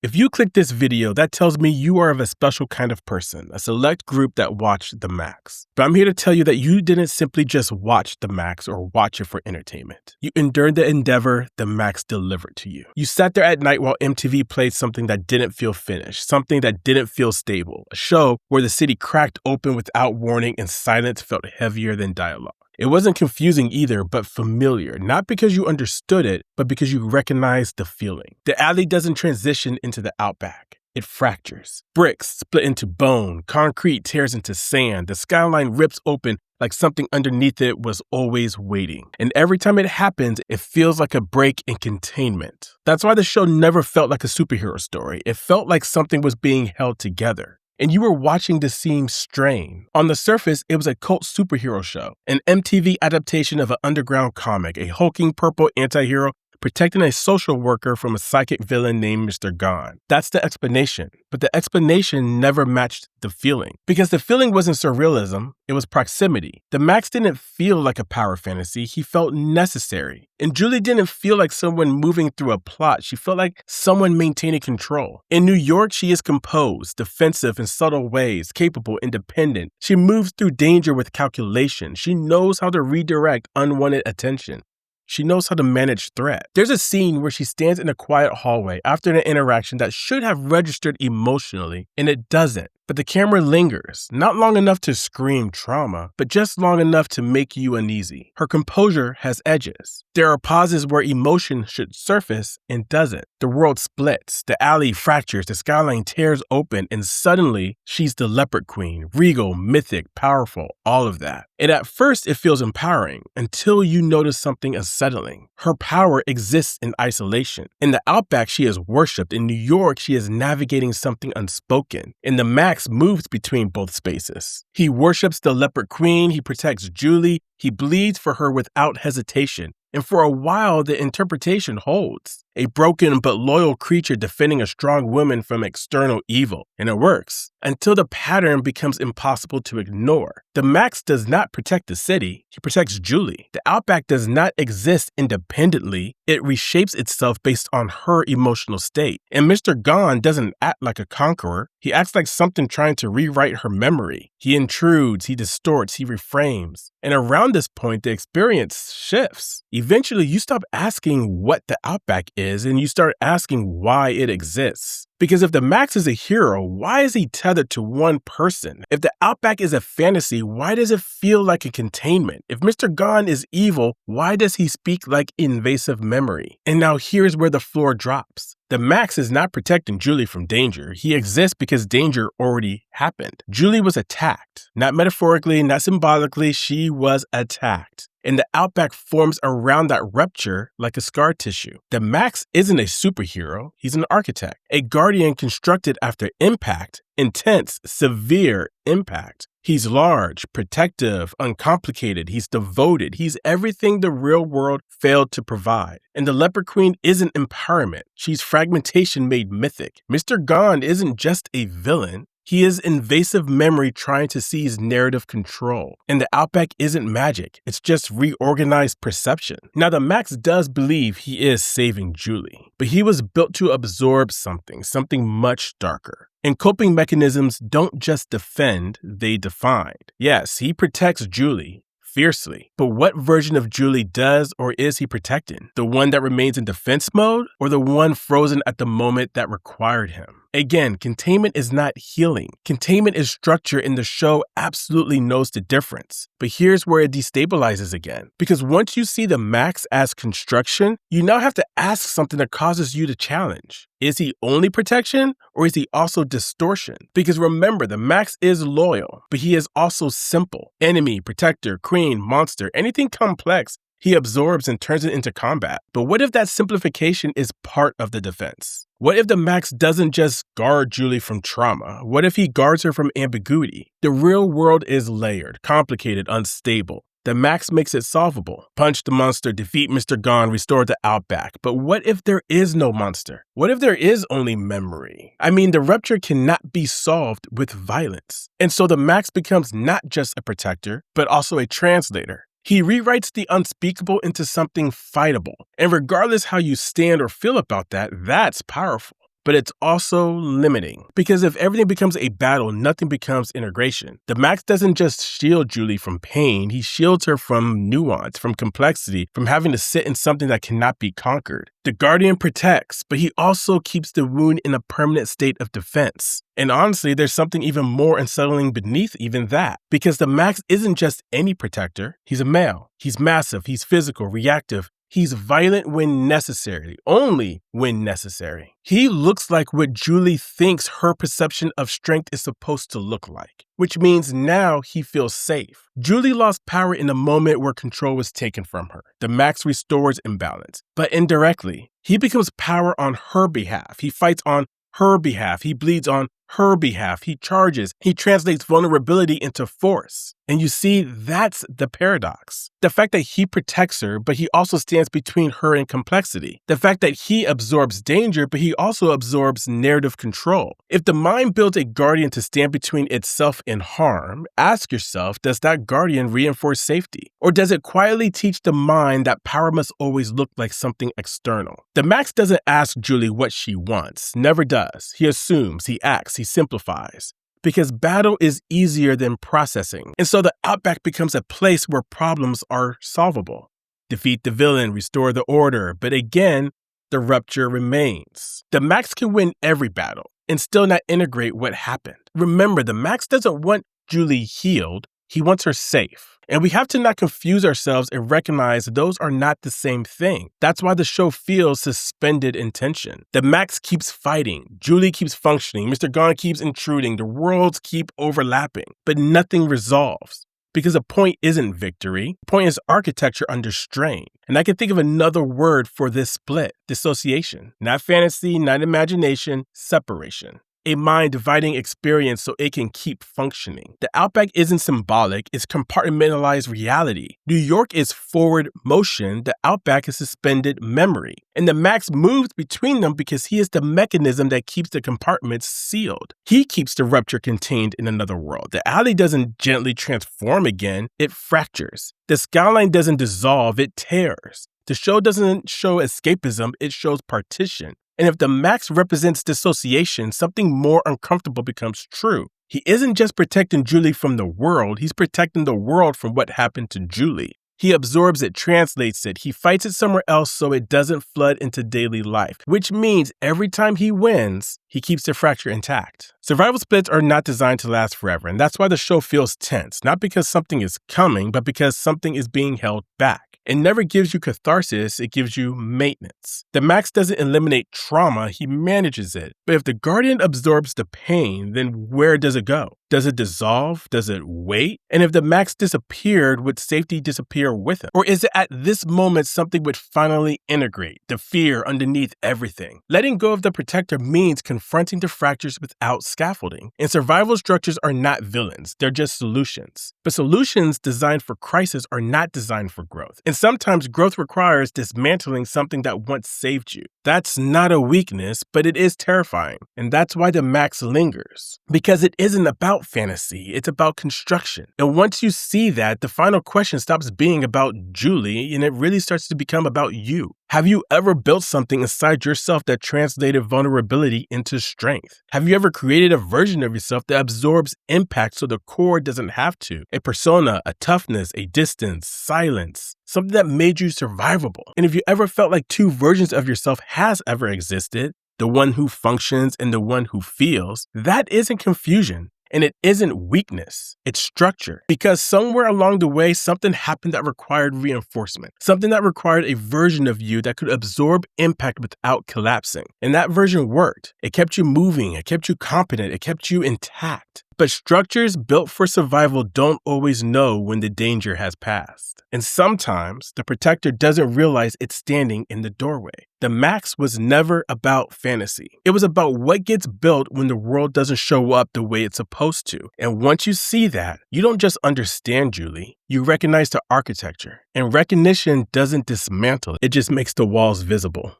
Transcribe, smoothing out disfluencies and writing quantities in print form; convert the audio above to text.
If you click this video, that tells me you are of a special kind of person, a select group that watched The Maxx. But I'm here to tell you that you didn't simply just watch The Maxx or watch it for entertainment. You endured the endeavor The Maxx delivered to you. You sat there at night while MTV played something that didn't feel finished, something that didn't feel stable, a show where the city cracked open without warning and silence felt heavier than dialogue. It wasn't confusing either, but familiar, not because you understood it, but because you recognized the feeling. The alley doesn't transition into the Outback. It fractures. Bricks split into bone, concrete tears into sand, the skyline rips open like something underneath it was always waiting. And every time it happens, it feels like a break in containment. That's why the show never felt like a superhero story. It felt like something was being held together. And you were watching the scene strain. On the surface, it was a cult superhero show, an MTV adaptation of an underground comic, a hulking purple anti-hero protecting a social worker from a psychic villain named Mr. Gone. That's the explanation, but the explanation never matched the feeling. Because the feeling wasn't surrealism, it was proximity. The Maxx didn't feel like a power fantasy, he felt necessary. And Julie didn't feel like someone moving through a plot, she felt like someone maintaining control. In New York, she is composed, defensive in subtle ways, capable, independent. She moves through danger with calculation. She knows how to redirect unwanted attention. She knows how to manage threat. There's a scene where she stands in a quiet hallway after an interaction that should have registered emotionally, and it doesn't. But the camera lingers, not long enough to scream trauma, but just long enough to make you uneasy. Her composure has edges. There are pauses where emotion should surface and doesn't. The world splits, the alley fractures, the skyline tears open, and suddenly she's the leopard queen, regal, mythic, powerful, all of that. And at first it feels empowering until you notice something unsettling. Her power exists in isolation. In the Outback, she is worshipped. In New York, she is navigating something unspoken. In the Maxx, moves between both spaces. He worships the leopard queen, he protects Julie, he bleeds for her without hesitation. And for a while, the interpretation holds. A broken but loyal creature defending a strong woman from external evil. And it works, until the pattern becomes impossible to ignore. The Maxx does not protect the city, he protects Julie. The Outback does not exist independently, it reshapes itself based on her emotional state. And Mr. Gone doesn't act like a conqueror, he acts like something trying to rewrite her memory. He intrudes, he distorts, he reframes. And around this point, the experience shifts. Eventually, you stop asking what the Outback is and you start asking why it exists. Because if the Maxx is a hero, why is he tethered to one person? If the Outback is a fantasy, why does it feel like a containment? If Mr. Gone is evil, why does he speak like invasive memory? And now here's where the floor drops. The Maxx is not protecting Julie from danger. He exists because danger already happened. Julie was attacked. Not metaphorically, not symbolically, she was attacked. And the Outback forms around that rupture like a scar tissue. The Maxx isn't a superhero, he's an architect, a guardian constructed after impact, intense, severe impact. He's large, protective, uncomplicated, he's devoted, he's everything the real world failed to provide. And the Leopard Queen isn't empowerment, she's fragmentation made mythic. Mr. Gone isn't just a villain, he is invasive memory trying to seize narrative control. And the Outback isn't magic, it's just reorganized perception. Now the Maxx does believe he is saving Julie, but he was built to absorb something much darker. And coping mechanisms don't just defend, they define. Yes, he protects Julie fiercely, but what version of Julie does or is he protecting? The one that remains in defense mode or the one frozen at the moment that required him? Again, containment is not healing. Containment is structure and the show absolutely knows the difference. But here's where it destabilizes again. Because once you see the Maxx as construction, you now have to ask something that causes you to challenge. Is he only protection or is he also distortion? Because remember, the Maxx is loyal, but he is also simple. Enemy, protector, queen, monster, anything complex, he absorbs and turns it into combat. But what if that simplification is part of the defense? What if the Maxx doesn't just guard Julie from trauma? What if he guards her from ambiguity? The real world is layered, complicated, unstable. The Maxx makes it solvable. Punch the monster, defeat Mr. Gone, restore the Outback. But what if there is no monster? What if there is only memory? I mean, the rupture cannot be solved with violence. And so the Maxx becomes not just a protector, but also a translator. He rewrites the unspeakable into something fightable. And regardless how you stand or feel about that, that's powerful. but it's also limiting. Because if everything becomes a battle, nothing becomes integration. The Maxx doesn't just shield Julie from pain, he shields her from nuance, from complexity, from having to sit in something that cannot be conquered. The Guardian protects, but he also keeps the wound in a permanent state of defense. And honestly, there's something even more unsettling beneath even that. Because the Maxx isn't just any protector, he's a male. He's massive, he's physical, reactive. He's violent when necessary, only when necessary. He looks like what Julie thinks her perception of strength is supposed to look like, which means now he feels safe. Julie lost power in a moment where control was taken from her. The Maxx restores imbalance, but indirectly, he becomes power on her behalf. He fights on her behalf. He bleeds on her behalf. He charges. He translates vulnerability into force. And you see, that's the paradox. The fact that he protects her, but he also stands between her and complexity. The fact that he absorbs danger, but he also absorbs narrative control. If the mind builds a guardian to stand between itself and harm, ask yourself, does that guardian reinforce safety? Or does it quietly teach the mind that power must always look like something external? The Maxx doesn't ask Julie what she wants, never does. He assumes, he acts, he simplifies. Because battle is easier than processing. And so the Outback becomes a place where problems are solvable. Defeat the villain, restore the order, but again, the rupture remains. The Maxx can win every battle and still not integrate what happened. Remember, the Maxx doesn't want Julie healed, he wants her safe. And we have to not confuse ourselves and recognize those are not the same thing. That's why the show feels suspended in tension. The Maxx keeps fighting, Julie keeps functioning, Mr. Gone keeps intruding, the worlds keep overlapping, but nothing resolves. Because the point isn't victory, the point is architecture under strain. And I can think of another word for this split: dissociation. Not fantasy, not imagination, separation. A mind-dividing experience so it can keep functioning. The Outback isn't symbolic, it's compartmentalized reality. New York is forward motion, the Outback is suspended memory. And the Maxx moves between them because he is the mechanism that keeps the compartments sealed. He keeps the rupture contained in another world. The alley doesn't gently transform again, it fractures. The skyline doesn't dissolve, it tears. The show doesn't show escapism, it shows partition. And if the Maxx represents dissociation, something more uncomfortable becomes true. He isn't just protecting Julie from the world, he's protecting the world from what happened to Julie. He absorbs it, translates it, he fights it somewhere else so it doesn't flood into daily life, which means every time he wins, he keeps the fracture intact. Survival splits are not designed to last forever, and that's why the show feels tense, not because something is coming, but because something is being held back. It never gives you catharsis, it gives you maintenance. The Maxx doesn't eliminate trauma, he manages it. But if the Guardian absorbs the pain, then where does it go? Does it dissolve? Does it wait? And if the Maxx disappeared, would safety disappear with it? Or is it at this moment something would finally integrate, the fear underneath everything? Letting go of the protector means confronting the fractures without scaffolding. And survival structures are not villains, they're just solutions. But solutions designed for crisis are not designed for growth. And sometimes growth requires dismantling something that once saved you. That's not a weakness, but it is terrifying. And that's why the Maxx lingers. Because it isn't about fantasy, it's about construction. And once you see that, the final question stops being about Julie and it really starts to become about you. Have you ever built something inside yourself that translated vulnerability into strength? Have you ever created a version of yourself that absorbs impact so the core doesn't have to? A persona, a toughness, a distance, silence, something that made you survivable. And if you ever felt like two versions of yourself has ever existed, the one who functions and the one who feels, that isn't confusion. And it isn't weakness, it's structure. Because somewhere along the way, something happened that required reinforcement. Something that required a version of you that could absorb impact without collapsing. And that version worked. It kept you moving, it kept you competent, it kept you intact. But structures built for survival don't always know when the danger has passed. And sometimes the protector doesn't realize it's standing in the doorway. The Maxx was never about fantasy. It was about what gets built when the world doesn't show up the way it's supposed to. And once you see that, you don't just understand Julie, you recognize the architecture. And recognition doesn't dismantle it, it just makes the walls visible.